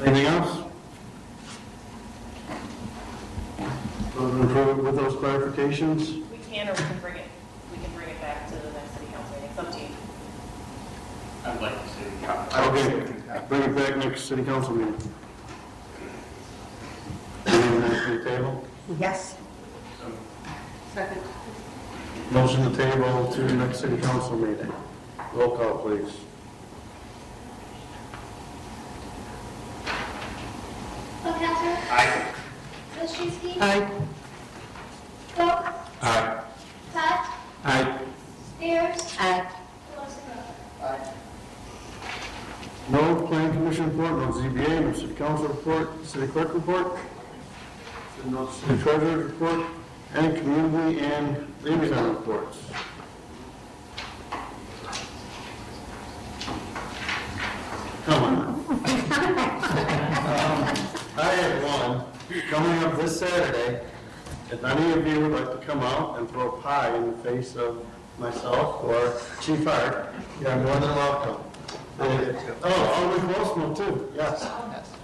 Anything else? With those clarifications? We can, or we can bring it back to the next city council meeting. It's up to you. I'd like to see. Okay, bring it back next city council meeting. Anything else on the table? Yes. Second. Motion to table to next city council meeting. Roll call, please. Funkhouse. Aye. Ostrowski. Aye. Vogt. Aye. Todd. Aye. Ayers. Aye. Pelosi. Aye. No plan commission report, no ZBA, no city council report, city clerk report, no city treasurer's report, and community and liaison reports. Come on. I have one coming up this Saturday. If any of you would like to come out and throw a pie in the face of myself or Chief Hart, you're more than welcome. Alderman Grossman too, yes.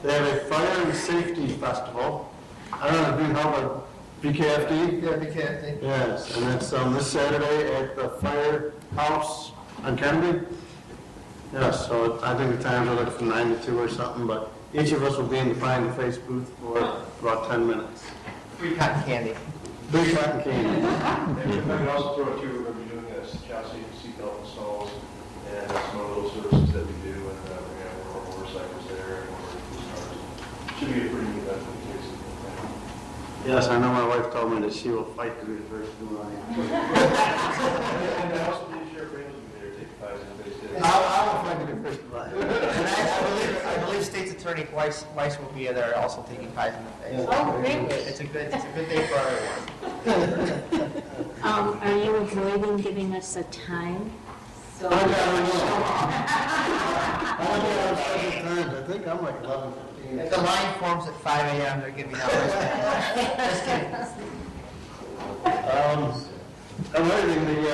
They have a fire and safety festival. I don't know if you know about BKFD? Yeah, BKFD. Yes, and it's this Saturday at the firehouse on Kennedy. Yes, so I think the times are like from 9 to 2 or something, but each of us will be in the pie in the face booth for about 10 minutes. Free cotton candy. Free cotton candy. And I can also throw it too, we're going to be doing this chassis seatbelt installs, and some of those services that we do, and we're going to have more motorcycles there, and more police cars. Should be a pretty neat event for the kids. Yes, I know my wife told me that she will fight to be the first in line. And I also need Sheriff Reynolds to be there, take pies in the face. I will find it first in line. And I believe State's Attorney Weiss will be there also taking pies in the face. Oh, great. It's a good day for everyone. Are you avoiding giving us a time? So I think I'm like 11:15. If the line forms at 5 a.m., they're giving out Just kidding. Another thing, I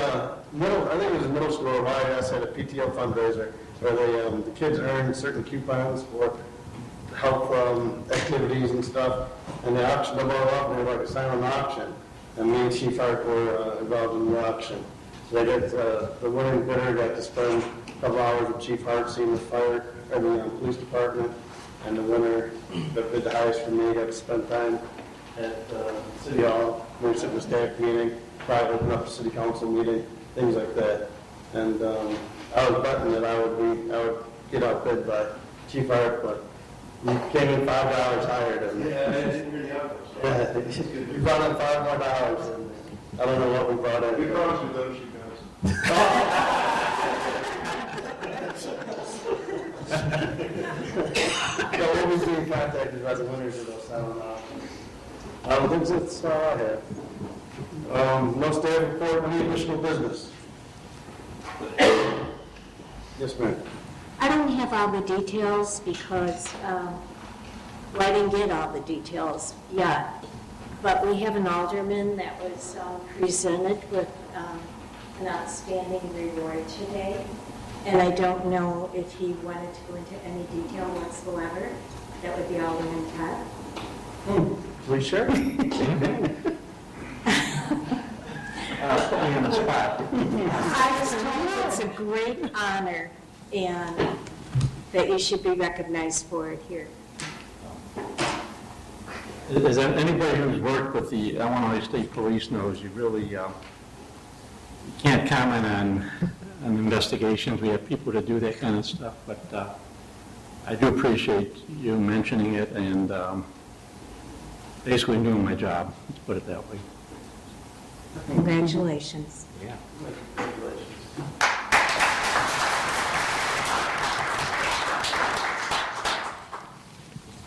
think it was middle school, YS had a PTO fundraiser where the kids earned certain coupons for help activities and stuff, and they auctioned them all up, and they were like a silent auction, and me and Chief Hart were involved in the auction. So they got, the winning bidder got to spend a couple hours with Chief Hart seeing the fire, or the police department, and the winner that bid the highest for me got to spend time at City Hall, we were sitting in a staff meeting, probably open up a city council meeting, things like that. And I was betting that I would get outbid by Chief Hart, but you came in $5 higher than me. Yeah, I didn't hear the outcome, so. Yeah, you brought in $5 more, and I don't know what we brought in. We promised we let them shoot guns. So we'll be being contacted by the winners of those silent auctions. I think that's all I have. No staff report, any additional business? Yes, ma'am. I don't have all the details because, well, I didn't get all the details yet. But we have an alderman that was presented with an outstanding reward today. And I don't know if he wanted to go into any detail whatsoever. That would be Alderman Todd. We sure? Put me on the spot. I was told it's a great honor, and that you should be recognized for it here. Is there anybody who's worked with the Illinois State Police knows you really can't comment on investigations. We have people to do that kind of stuff, but I do appreciate you mentioning it and basically doing my job, let's put it that way. Congratulations. Yeah.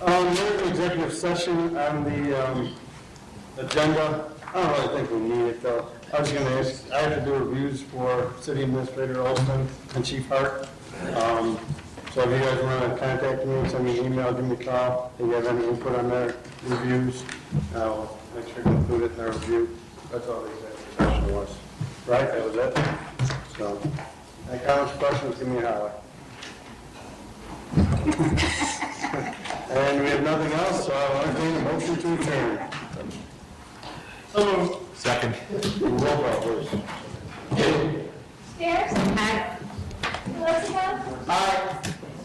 There's an executive session on the agenda. I don't really think we need it, though. I was going to ask, I have to do reviews for City Administrator Olson and Chief Hart. So if you guys want to contact me, send me an email, give me a call, if you have any input on their reviews, I'll make sure to include it in their review. That's all the executive session was. Right, that was it? So, any comments, questions, give me a holler. And we have nothing else, so I'll entertain a motion to adjourn. Second. Roll call, please. Spears? Aye. Elizabeth? Aye.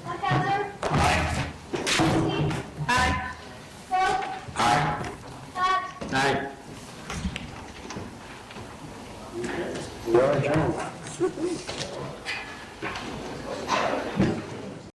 Montezler? Aye. Steve? Aye. Phil? Aye. Pat? Aye. We are adjourned.